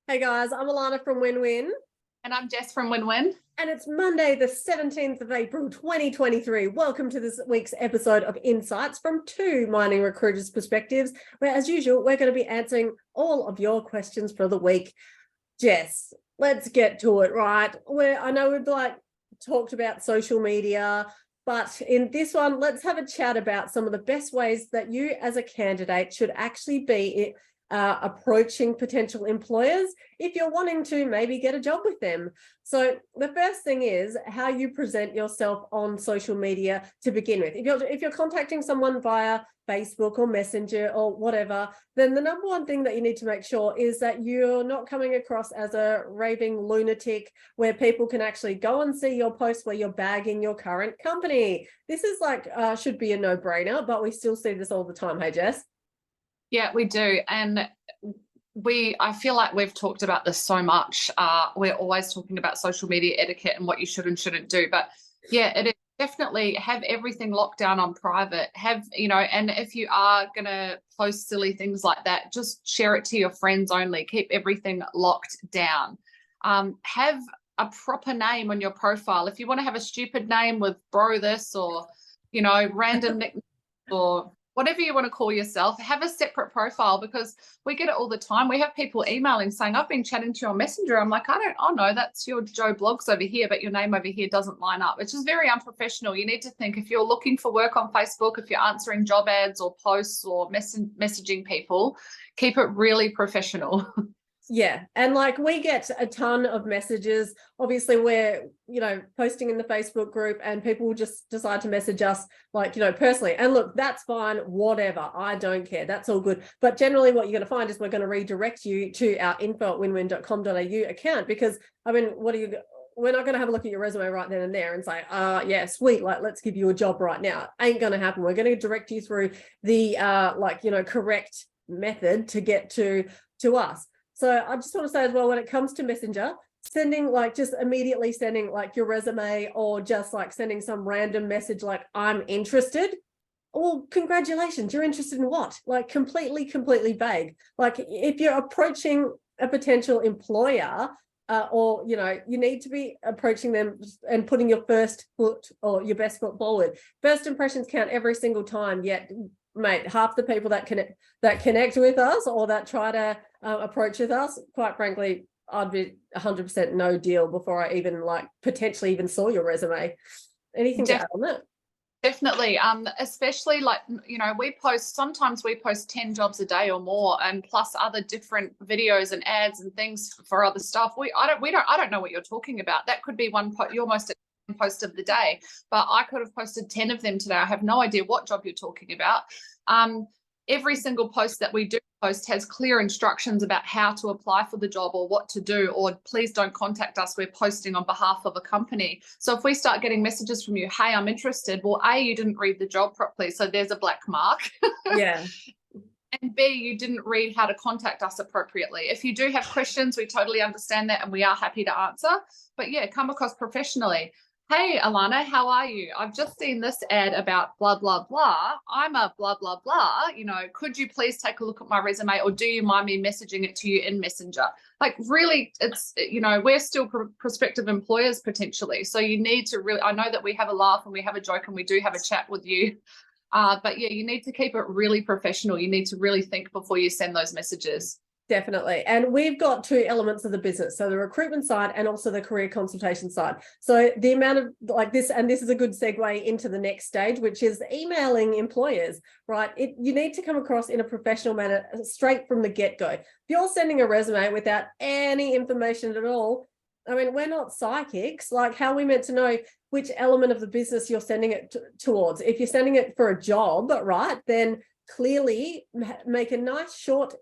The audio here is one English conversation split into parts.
Hey guys, I'm Alana from Win Win. And I'm Jess from Win Win. And it's Monday, the 17th of April, 2023. Welcome to this week's episode of Insights from two mining recruiters' perspectives, where, as usual, we're going to be answering all of your questions for the week. Jess, let's get to it, right? I know we've talked about social media, but in this one, let's have a chat about some of the best ways that you as a candidate should actually be approaching potential employers if you're wanting to maybe get a job with them. So the first thing is how you present yourself on social media to begin with. If you're contacting someone via Facebook or Messenger or whatever, then the number one thing that you need to make sure is that you're not coming across as a raving lunatic where people can actually go and see your post where you're bagging your current company. This is should be a no-brainer, but we still see this all the time. Hey, Jess? Yeah, we do. And I feel like we've talked about this so much. We're always talking about social media etiquette and what you should and shouldn't do. But yeah, it is definitely have everything locked down on private. And if you are going to post silly things like that, just share it to your friends only. Keep everything locked down. Have a proper name on your profile. If you want to have a stupid name with bro this or, random nickname or whatever you want to call yourself, have a separate profile, because we get it all the time. We have people emailing saying, I've been chatting to you on Messenger. I'm like, no, that's your Joe Blogs over here, but your name over here doesn't line up. It's just very unprofessional. You need to think, if you're looking for work on Facebook, if you're answering job ads or posts or messaging people, keep it really professional. Yeah. And we get a ton of messages. Obviously, we're, posting in the Facebook group and people will just decide to message us personally. And look, that's fine. Whatever. I don't care. That's all good. But generally what you're going to find is we're going to redirect you to our info@winwin.com.au account, because we're not going to have a look at your resume right then and there and say, yeah, sweet, let's give you a job right now. Ain't going to happen. We're going to direct you through the correct method to get to us. So I just want to say as well, when it comes to Messenger, just immediately sending your resume, or just sending some random message like, I'm interested. Well, congratulations, you're interested in what? Completely vague. If you're approaching a potential employer, or you need to be approaching them and putting your first foot or your best foot forward. First impressions count every single time, yet mate, half the people that connect with us or that try to approach with us, quite frankly, I'd be 100% no deal before I even potentially even saw your resume. Anything to add on that? Definitely. Especially sometimes we post 10 jobs a day or more, and plus other different videos and ads and things for other stuff. I don't know what you're talking about. That could be your most post of the day, but I could have posted 10 of them today. I have no idea what job you're talking about. Every single post that we do post has clear instructions about how to apply for the job or what to do, or please don't contact us, we're posting on behalf of a company. So if we start getting messages from you, hey, I'm interested, well, A, you didn't read the job properly, so there's a black mark. Yeah. And B, you didn't read how to contact us appropriately. If you do have questions, we totally understand that and we are happy to answer. But yeah, come across professionally. Hey, Alana, how are you? I've just seen this ad about blah, blah, blah. I'm a blah, blah, blah. Could you please take a look at my resume, or do you mind me messaging it to you in Messenger? Really, it's, we're still prospective employers potentially. So you need to really, I know that we have a laugh and we have a joke and we do have a chat with you. But yeah, you need to keep it really professional. You need to really think before you send those messages. Definitely. And we've got two elements of the business. So the recruitment side and also the career consultation side. So the amount of this, and this is a good segue into the next stage, which is emailing employers, right? You need to come across in a professional manner straight from the get-go. If you're sending a resume without any information at all, I mean, we're not psychics. How are we meant to know which element of the business you're sending it towards? If you're sending it for a job, right, then clearly make a nice short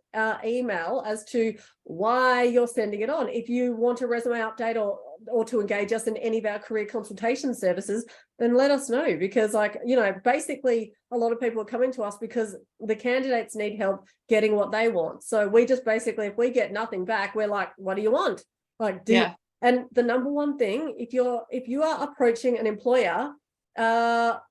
email as to why you're sending it on. If you want a resume update or to engage us in any of our career consultation services, then let us know, because basically a lot of people are coming to us because the candidates need help getting what they want. So we just basically, if we get nothing back, we're like, what do you want? And the number one thing, if you are approaching an employer,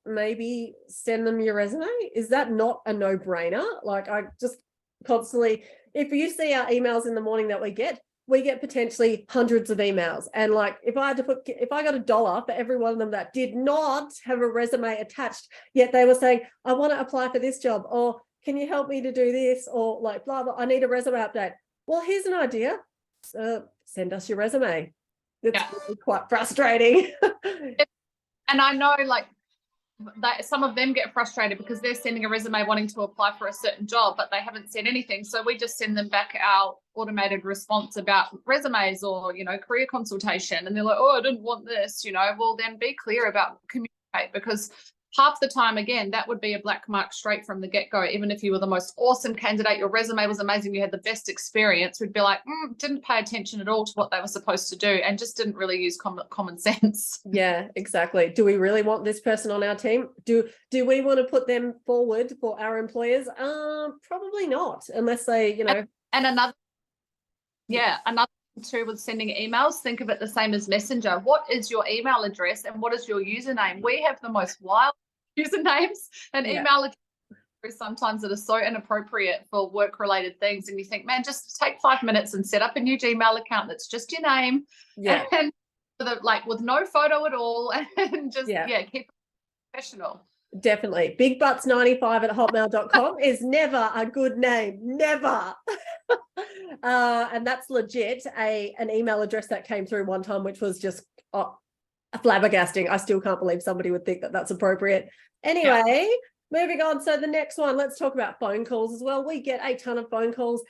maybe send them your resume. Is that not a no-brainer? I just constantly, if you see our emails in the morning that we get, we get potentially hundreds of emails. And like, if I got $1 for every one of them that did not have a resume attached, yet they were saying, I want to apply for this job, or can you help me to do this? Or like, blah, blah, I need a resume update. Well, here's an idea. Send us your resume. It's really quite frustrating. And I know like that some of them get frustrated because they're sending a resume wanting to apply for a certain job, but they haven't said anything. So we just send them back our automated response about resumes or, career consultation. And they're like, oh, I didn't want this, well, then be clear about communicate, because half the time, again, that would be a black mark straight from the get-go. Even if you were the most awesome candidate, your resume was amazing, you had the best experience, we'd be like, didn't pay attention at all to what they were supposed to do and just didn't really use common sense. Yeah, exactly. Do we really want this person on our team? Do we want to put them forward for our employers? Probably not, unless they, And another too with sending emails, think of it the same as Messenger. What is your email address and what is your username? We have the most wild usernames and email addresses sometimes that are so inappropriate for work-related things. And you think, man, just take 5 minutes and set up a new Gmail account that's just your name. Yeah. And with no photo at all, and just keep it professional. Definitely. bigbutts95@hotmail.com is never a good name. Never. And that's legit an email address that came through one time, which was just flabbergasting. I still can't believe somebody would think that that's appropriate. Anyway, moving on. So the next one, let's talk about phone calls as well. We get a ton of phone calls.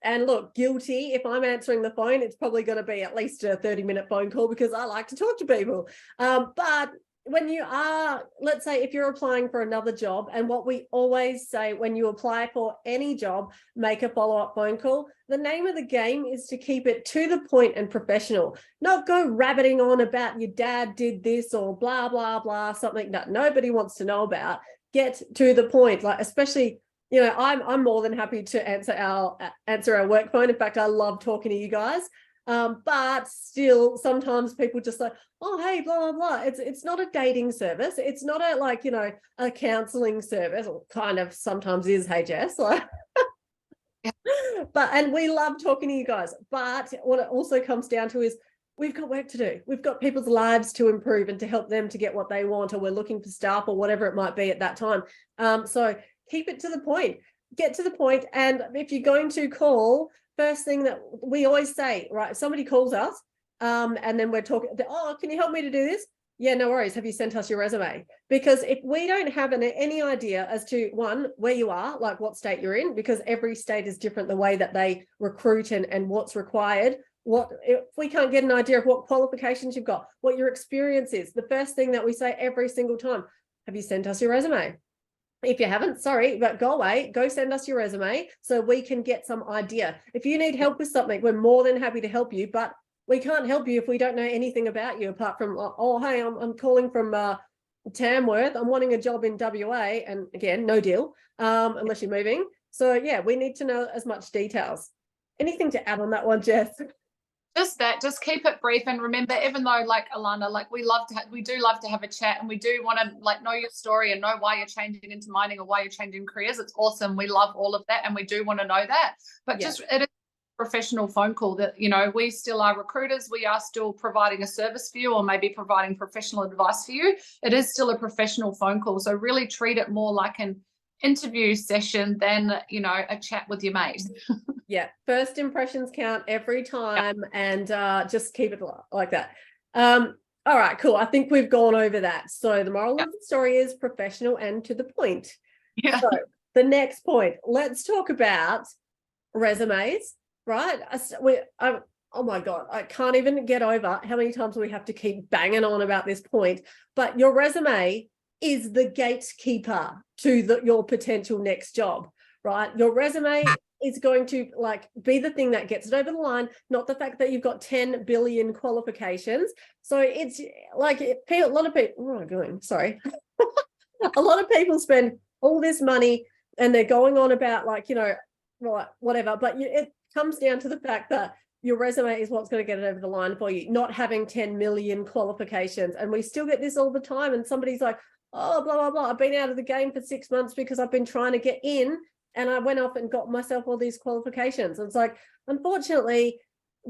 And look, guilty. If I'm answering the phone, it's probably going to be at least a 30-minute phone call because I like to talk to people. But when you are, let's say if you're applying for another job, and what we always say when you apply for any job, make a follow-up phone call. The name of the game is to keep it to the point and professional, not go rabbiting on about your dad did this or blah, blah, blah, something that nobody wants to know about. Get to the point, like especially, I'm more than happy to answer our work phone. In fact, I love talking to you guys. But still, sometimes people just like, oh, hey, blah, blah, blah. It's not a dating service. It's not a counseling service, or kind of sometimes is, hey, Jess. And we love talking to you guys. But what it also comes down to is we've got work to do. We've got people's lives to improve and to help them to get what they want, or we're looking for staff or whatever it might be at that time. So keep it to the point. Get to the point. And if you're going to call, first thing that we always say, right, if somebody calls us and then we're talking, oh, can you help me to do this? Yeah, no worries. Have you sent us your resume? Because if we don't have any idea as to, one, where you are, like what state you're in, because every state is different, the way that they recruit and what's required. If we can't get an idea of what qualifications you've got, what your experience is, the first thing that we say every single time, have you sent us your resume? If you haven't, sorry, but go away, go send us your resume so we can get some idea. If you need help with something, we're more than happy to help you, but we can't help you if we don't know anything about you apart from, oh, hey, I'm calling from Tamworth. I'm wanting a job in WA. And again, no deal, unless you're moving. So yeah, we need to know as much details. Anything to add on that one, Jess? Just keep it brief. And remember, even though like Alana, like we do love to have a chat, and we do want to like know your story and know why you're changing into mining or why you're changing careers. It's awesome. We love all of that. And we do want to know that, but just it is a professional phone call that, we still are recruiters. We are still providing a service for you, or maybe providing professional advice for you. It is still a professional phone call. So really treat it more like an interview session than, a chat with your mate. Yeah, first impressions count every time, and just keep it like that. All right, cool. I think we've gone over that. So the moral of the story is professional and to the point. Yeah. So the next point, let's talk about resumes, right? Oh my God, I can't even get over how many times we have to keep banging on about this point. But your resume is the gatekeeper to your potential next job, right? Your resume is going to be the thing that gets it over the line, not the fact that you've got 10 billion qualifications. So it's like a lot of people, where am I going? Sorry. A lot of people spend all this money and they're going on about whatever, but it comes down to the fact that your resume is what's going to get it over the line for you, not having 10 million qualifications. And we still get this all the time. And somebody's like, oh, blah, blah, blah. I've been out of the game for 6 months because I've been trying to get in. And I went off and got myself all these qualifications. And it's like, unfortunately,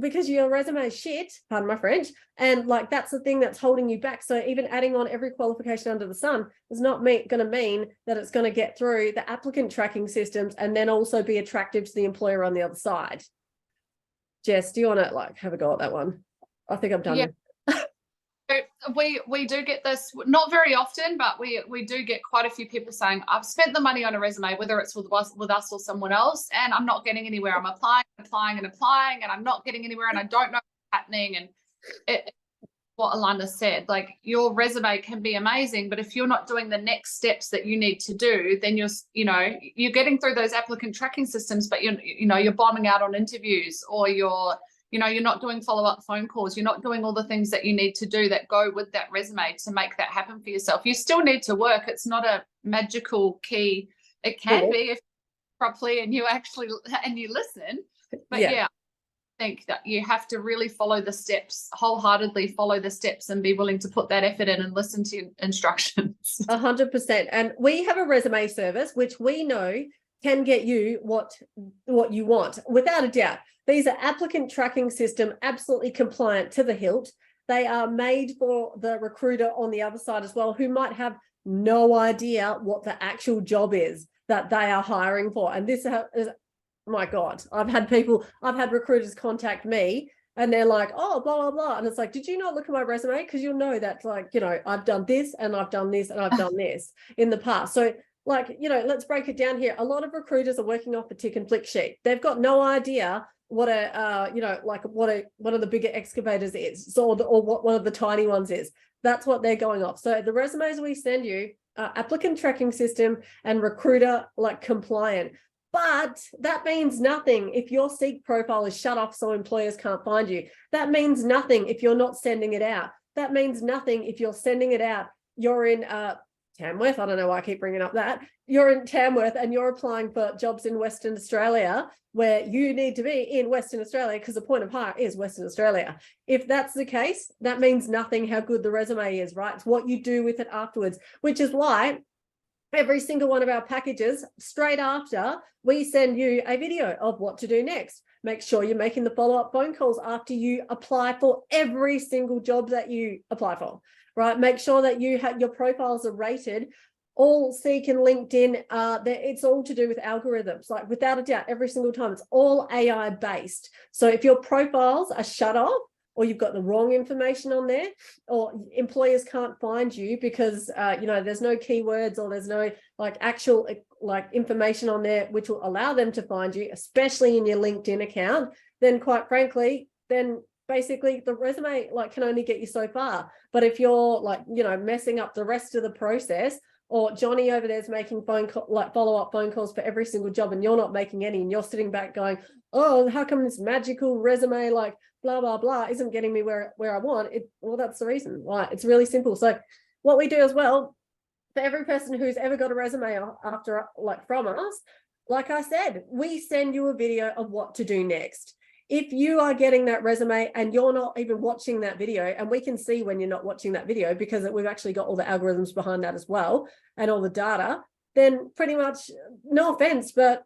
because your resume is shit, pardon my French, and like that's the thing that's holding you back. So even adding on every qualification under the sun is not going to mean that it's going to get through the applicant tracking systems and then also be attractive to the employer on the other side. Jess, do you want to like have a go at that one? I think I'm done. Yeah. We do get this, not very often, but we do get quite a few people saying, I've spent the money on a resume, whether it's with us or someone else, and I'm not getting anywhere. I'm applying, and I'm not getting anywhere, and I don't know what's happening. And what Alana said, like your resume can be amazing, but if you're not doing the next steps that you need to do, then you're getting through those applicant tracking systems, but you're bombing out on interviews, or you're not doing follow-up phone calls. You're not doing all the things that you need to do that go with that resume to make that happen for yourself. You still need to work. It's not a magical key. It can be if properly and you listen. But yeah, I think that you have to really follow the steps, wholeheartedly follow the steps, and be willing to put that effort in and listen to instructions. 100%. And we have a resume service, which we know can get you what you want, without a doubt. These are applicant tracking system, absolutely compliant to the hilt. They are made for the recruiter on the other side as well, who might have no idea what the actual job is that they are hiring for. And this is, my God, I've had recruiters contact me and they're like, oh, blah, blah, blah. And it's like, did you not look at my resume? Because you'll know that, like, I've done this and I've done this and I've done this in the past. So like, let's break it down here. A lot of recruiters are working off the tick and flick sheet. They've got no idea what one of the bigger excavators is, or what one of the tiny ones is. That's what they're going off. So the resumes we send you are applicant tracking system and recruiter like compliant. But that means nothing if your Seek profile is shut off so employers can't find you. That means nothing if you're not sending it out. That means nothing if you're sending it out. You're in Tamworth. I don't know why I keep bringing up that. You're in Tamworth and you're applying for jobs in Western Australia, where you need to be in Western Australia because the point of hire is Western Australia. If that's the case, that means nothing how good the resume is, right? It's what you do with it afterwards, which is why every single one of our packages, straight after, we send you a video of what to do next. Make sure you're making the follow-up phone calls after you apply for every single job that you apply for, right? Make sure that your profiles are rated. All Seek and LinkedIn, it's all to do with algorithms. Like, without a doubt, every single time, it's all AI based. So if your profiles are shut off, or you've got the wrong information on there, or employers can't find you because there's no keywords, or there's no like actual like information on there which will allow them to find you, especially in your LinkedIn account, then quite frankly, then basically the resume like can only get you so far. But if you're like messing up the rest of the process, or Johnny over there is making follow-up phone calls for every single job and you're not making any, and you're sitting back going, oh, how come this magical resume like blah, blah, blah isn't getting me where I want it? Well, that's the reason. Right? It's really simple. So what we do as well, for every person who's ever got a resume after from us, like I said, we send you a video of what to do next. If you are getting that resume and you're not even watching that video, and we can see when you're not watching that video because we've actually got all the algorithms behind that as well and all the data, then pretty much, no offense, but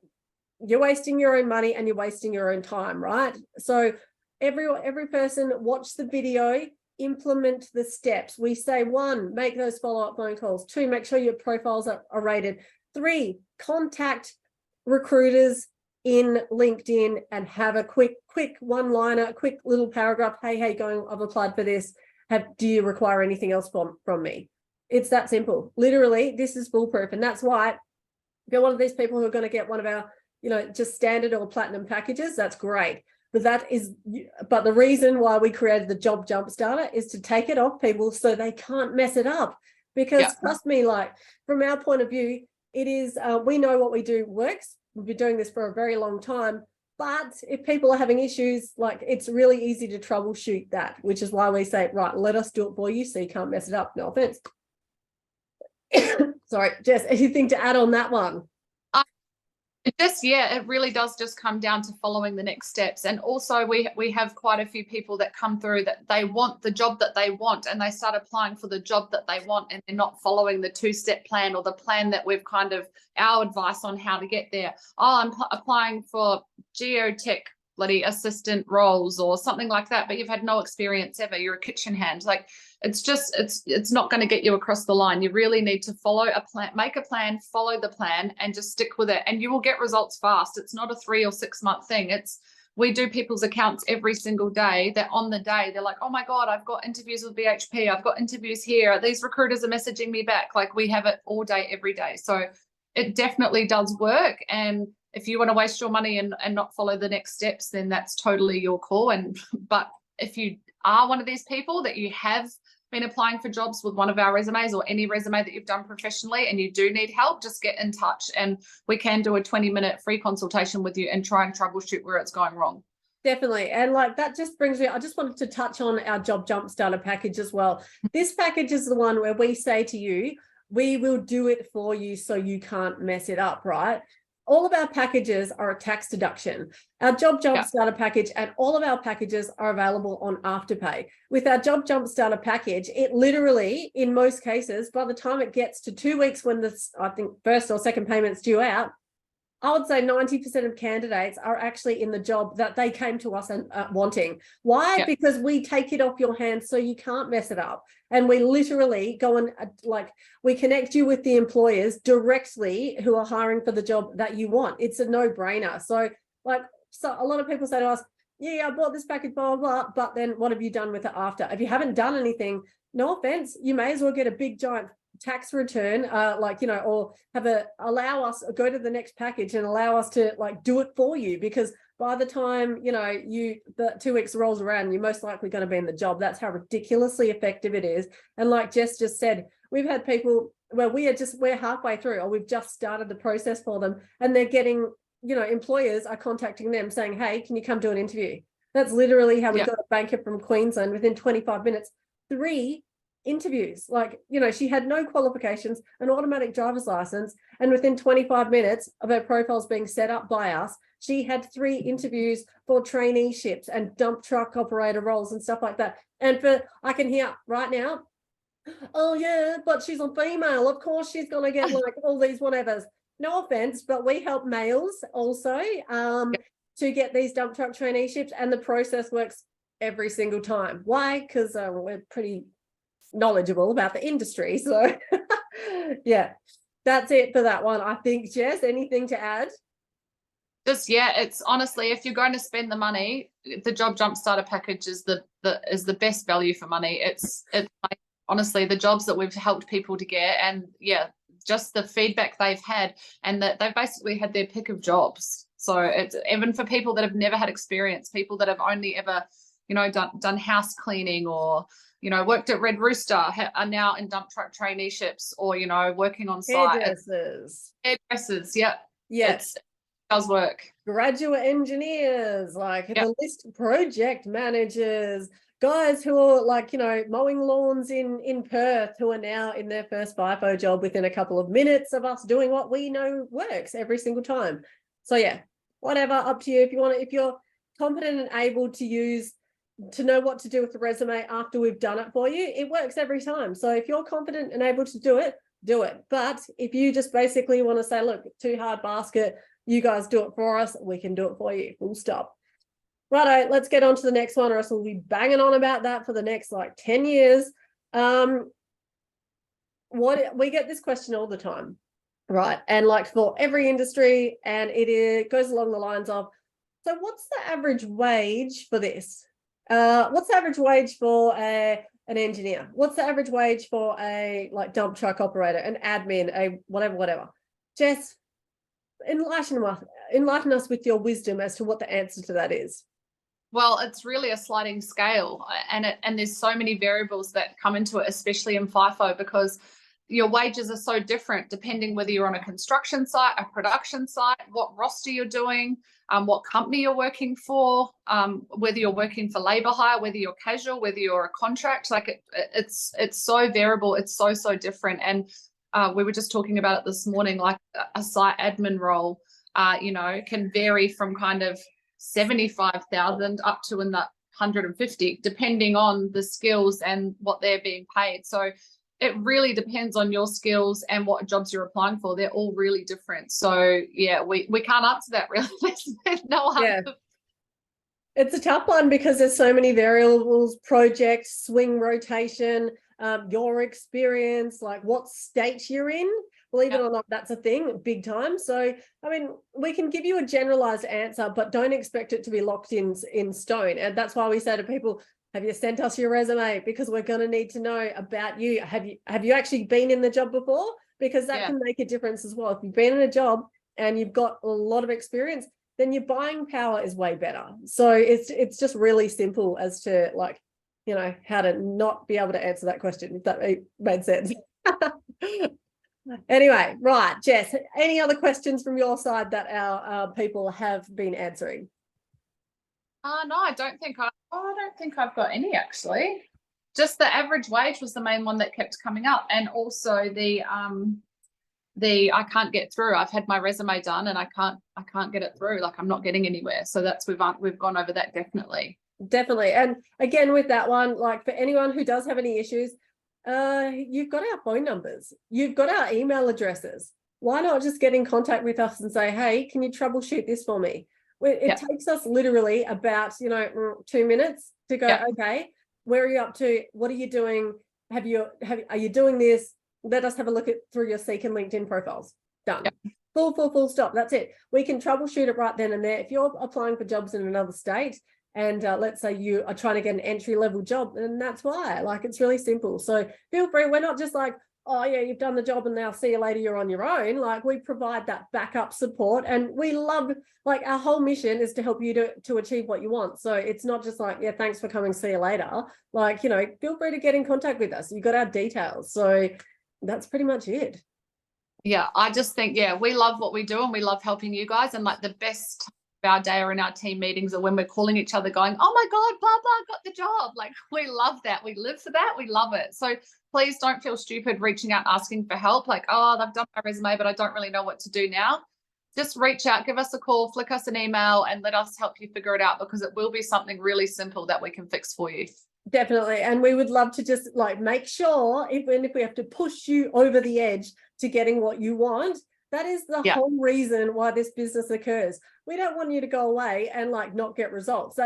you're wasting your own money and you're wasting your own time, right? So every person, watch the video, implement the steps. We say 1, make those follow-up phone calls. 2, make sure your profiles are rated. 3, contact recruiters in LinkedIn and have a quick one-liner, quick little paragraph. Hey, going, I've applied for this. Do you require anything else from me? It's that simple. Literally, this is foolproof. And that's why if you're one of these people who are going to get one of our, just standard or platinum packages, that's great. But the reason why we created the Job Jump Starter is to take it off people so they can't mess it up. Because trust me, like from our point of view, it is, we know what we do works. We've been doing this for a very long time, but if people are having issues, like it's really easy to troubleshoot that, which is why we say, right, let us do it for you so you can't mess it up. No offense. Sorry, Jess, anything to add on that one? It really does just come down to following the next steps. And also we have quite a few people that come through that they want the job that they want, and they start applying for the job that they want, and they're not following the 2-step plan or the plan that we've kind of, our advice on how to get there. Oh, I'm applying for geotech bloody assistant roles or something like that, but you've had no experience ever. You're a kitchen hand. Like, it's not going to get you across the line. You really need to follow a plan, make a plan, follow the plan, and just stick with it, and you will get results fast. It's not a 3 or 6 month thing. We do people's accounts every single day, that on the day they're like, oh my God, I've got interviews with BHP, I've got interviews here, these recruiters are messaging me back. Like, we have it all day, every day. So it definitely does work. And if you want to waste your money and not follow the next steps, then that's totally your call. But if you are one of these people that you have been applying for jobs with one of our resumes or any resume that you've done professionally and you do need help, just get in touch and we can do a 20-minute free consultation with you and try and troubleshoot where it's going wrong. Definitely. And like, that just brings me, I just wanted to touch on our Job Jump Starter package as well. This package is the one where we say to you, we will do it for you so you can't mess it up, right? All of our packages are a tax deduction. Our Job Jump Starter package and all of our packages are available on Afterpay. With our Job Jump Starter package, it literally, in most cases, by the time it gets to 2 weeks when I think first or second payment's due out, I would say 90% of candidates are actually in the job that they came to us and wanting. Why? Yeah. Because we take it off your hands so you can't mess it up. And we literally go and we connect you with the employers directly who are hiring for the job that you want. It's a no-brainer. So a lot of people say to us, yeah, I bought this package, blah, blah, blah, but then what have you done with it after? If you haven't done anything, no offense, you may as well get a big giant tax return, or allow us, go to the next package and allow us to do it for you, because by the time the 2 weeks rolls around, you're most likely going to be in the job. That's how ridiculously effective it is. And like Jess just said, we've had people where we're halfway through, or we've just started the process for them, and they're getting, employers are contacting them saying, hey, can you come do an interview? That's literally how we got a banker from Queensland within 25 minutes, 3 interviews. She had no qualifications, an automatic driver's license, and within 25 minutes of her profiles being set up by us, she had 3 interviews for traineeships and dump truck operator roles and stuff like that. And I can hear right now, oh yeah, but she's a female, of course she's gonna get all these whatevers. No offense, but we help males also to get these dump truck traineeships, and the process works every single time. Why? Because we're pretty knowledgeable about the industry. So yeah, that's it for that one. I think, Jess, anything to add? It's honestly, if you're going to spend the money, the Job Jump Starter package is the best value for money. It's like, honestly, the jobs that we've helped people to get, and just the feedback they've had, and that they've basically had their pick of jobs. So it's even for people that have never had experience, people that have only ever done house cleaning, or worked at Red Rooster, are now in dump truck traineeships, or working on site. Hairdressers, yeah. It does work. Graduate engineers, the list, project managers, guys who are mowing lawns in Perth, who are now in their first FIFO job within a couple of minutes of us doing what we know works every single time. So yeah, whatever, up to you. If you're competent and able to know what to do with the resume after we've done it for you, it works every time. So if you're confident and able to do it, do it. But if you just basically want to say, look, too hard basket, you guys do it for us, we can do it for you, full stop. Righto, let's get on to the next one, or else we'll be banging on about that for the next 10 years. We get this question all the time, right? And for every industry, and it goes along the lines of, so what's the average wage for this? What's the average wage for an engineer? What's the average wage for a dump truck operator, an admin, a whatever? Jess, enlighten us with your wisdom as to what the answer to that is. Well, it's really a sliding scale, and there's so many variables that come into it, especially in FIFO, because your wages are so different depending whether you're on a construction site, a production site, what roster you're doing, what company you're working for, whether you're working for labor hire, whether you're casual, whether you're a contract. It's so variable. It's so different. And we were just talking about it this morning, a site admin role, can vary from kind of 75,000 up to in that 150, depending on the skills and what they're being paid. So it really depends on your skills and what jobs you're applying for. They're all really different. So yeah, we can't answer that really. There's no answer. It's a tough one because there's so many variables, projects, swing rotation, your experience, like what state you're in. Believe it or not, that's a thing, big time. So, I mean, we can give you a generalized answer, but don't expect it to be locked in stone. And that's why we say to people, have you sent us your resume? Because we're going to need to know about you. Have you actually been in the job before? Because that can make a difference as well. If you've been in a job and you've got a lot of experience, then your buying power is way better. So it's just really simple as to, like, you know, how to not be able to answer that question, if that made sense. Anyway, right, Jess, any other questions from your side that our people have been answering? No, I don't think I've got any, actually. Just the average wage was the main one that kept coming up, and also the I can't get through. I've had my resume done and I can't get it through. Like, I'm not getting anywhere. So that's, we've gone over that. Definitely. And again, with that one, like, for anyone who does have any issues, you've got our phone numbers, you've got our email addresses. Why not just get in contact with us and say, hey, can you troubleshoot this for me? It takes us literally about, 2 minutes to go, okay, where are you up to? What are you doing? Are you doing this? Let us have a look through your Seek and LinkedIn profiles. Done. Full stop. That's it. We can troubleshoot it right then and there. If you're applying for jobs in another state, and let's say you are trying to get an entry-level job, and that's why. Like, it's really simple. So feel free. We're not just like, oh yeah, you've done the job and now see you later, you're on your own. Like, we provide that backup support, and we love, like, our whole mission is to help you to achieve what you want. So it's not just like, yeah, thanks for coming, see you later. Like, feel free to get in contact with us. You've got our details. So that's pretty much it. Yeah, I just think, we love what we do and we love helping you guys. And like, the best of our day or in our team meetings are when we're calling each other going, oh my God, blah, blah, got the job. Like, we love that. We live for that. We love it. So please don't feel stupid reaching out, asking for help. Like, oh, they've done my resume, but I don't really know what to do now. Just reach out, give us a call, flick us an email, and let us help you figure it out, because it will be something really simple that we can fix for you. Definitely. And we would love to just, like, make sure, even if we have to push you over the edge to getting what you want, that is the whole reason why this business occurs. We don't want you to go away and, like, not get results.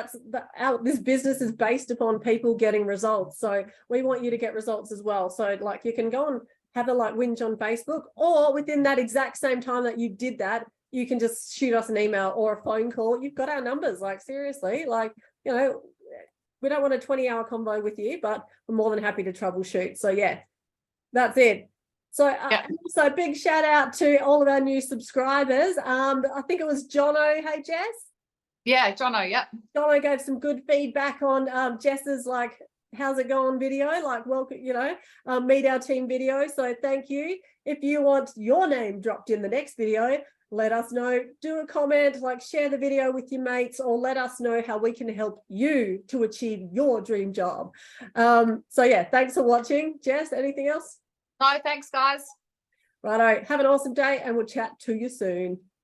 This business is based upon people getting results. So we want you to get results as well. So, like, you can go and have a, like, whinge on Facebook, or within that exact same time that you did that, you can just shoot us an email or a phone call. You've got our numbers. Like, seriously, like, we don't want a 20-hour convo with you, but we're more than happy to troubleshoot. So yeah, that's it. So so big shout out to all of our new subscribers. I think it was Jono. Hey, Jess. Yeah, Jono. Yep. Jono gave some good feedback on Jess's, like, how's it going video, like, welcome, meet our team video. So thank you. If you want your name dropped in the next video, let us know. Do a comment, like, share the video with your mates, or let us know how we can help you to achieve your dream job. So yeah, thanks for watching. Jess, anything else? No, thanks, guys. Righto. Have an awesome day, and we'll chat to you soon.